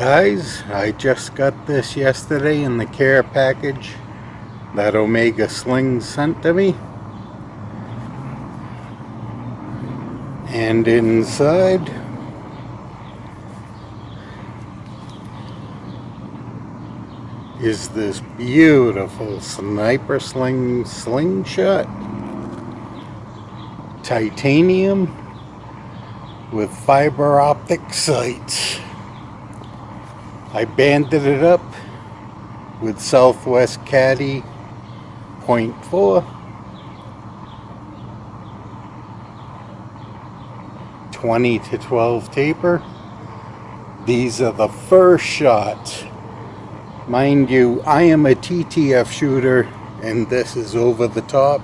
Guys, I just got this yesterday in the care package that Omega Sling sent to me. And inside is this beautiful Snipersling Slingshot. Titanium with fiber optic sights. I banded it up with Southwest Caddy .4, 20 to 12 taper. These are the first shots. Mind you, I am a TTF shooter and this is over the top,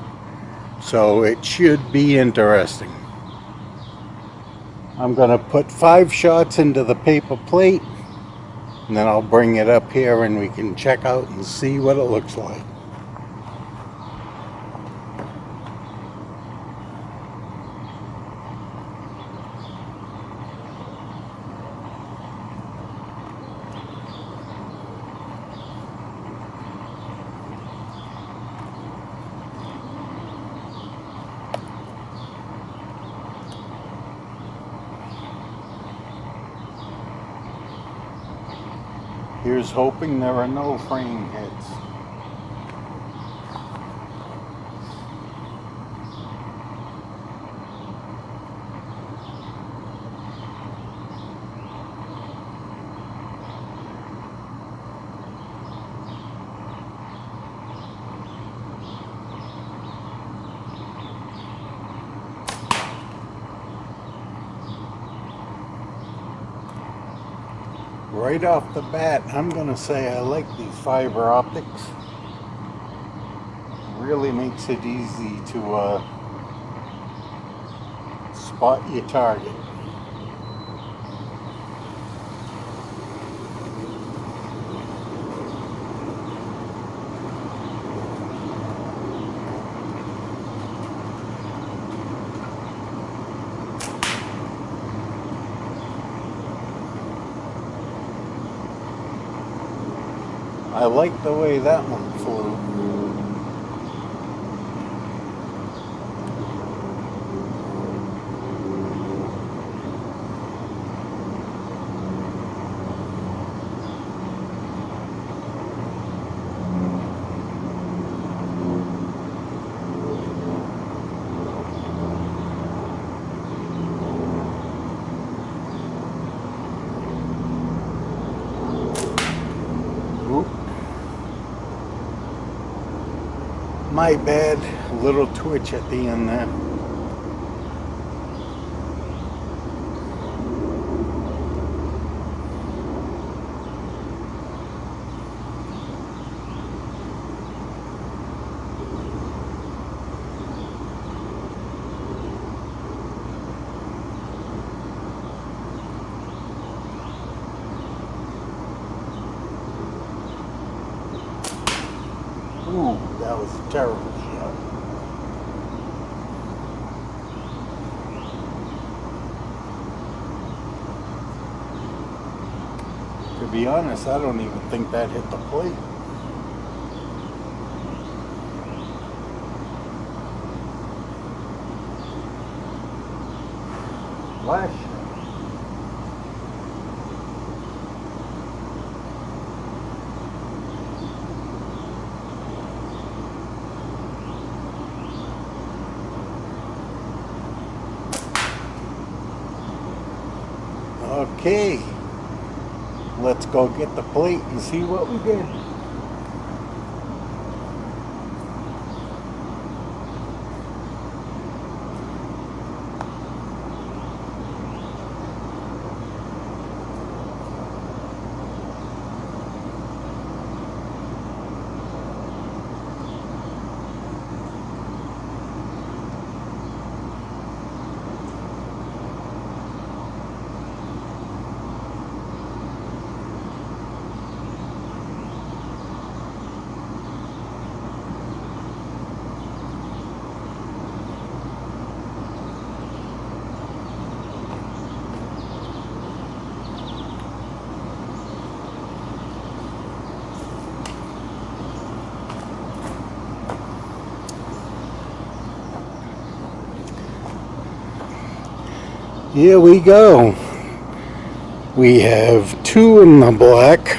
so it should be interesting. I'm gonna put 5 shots into the paper plate and then I'll bring it up here and we can check out and see what it looks like. Here's hoping there are no frame hits. Right off the bat, I'm gonna say I like these fiber optics. Really makes it easy to spot your target. I like the way that one flew. My bad, little twitch at the end there. Ooh, that was a terrible shot. To be honest, I don't even think that hit the plate. Flash. Okay, let's go get the plate and see what we did. Here we go. We have two in the black.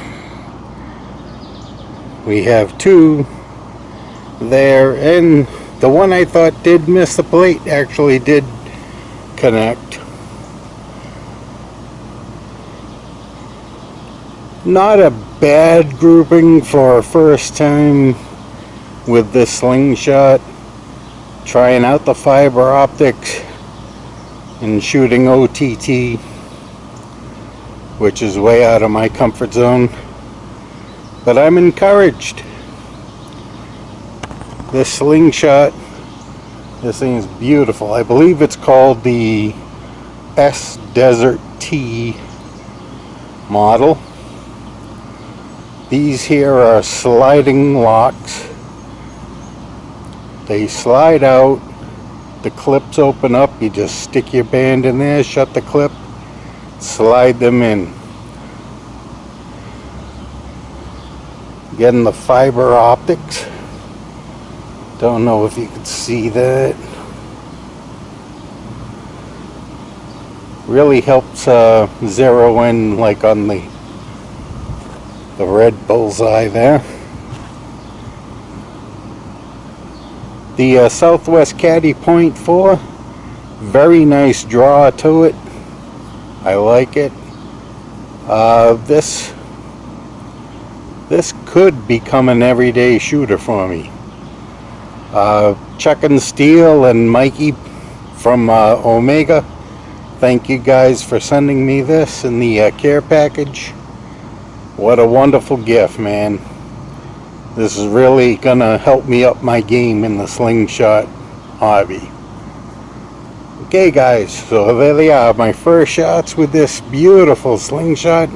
We have two there, and the one I thought did miss the plate actually did connect. Not a bad grouping for a first time with this slingshot. Trying out the fiber optics and shooting OTT, which is way out of my comfort zone. But I'm encouraged. This slingshot, this thing is beautiful. I believe it's called the S Desert T model. These here are sliding locks. They slide out, the clips open up, you just stick your band in there, shut the clip, slide them in. Getting the fiber optics. Don't know if you can see that. Really helps zero in like on the red bullseye there. The Southwest Caddy .4, very nice draw to it. I like it. This could become an everyday shooter for me. Chuck and Steele and Mikey from Omega, thank you guys for sending me this in the care package. What a wonderful gift, man. This is really gonna help me up my game in the slingshot hobby. Okay guys, so there they are, my first shots with this beautiful slingshot.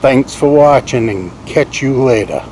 Thanks for watching and catch you later.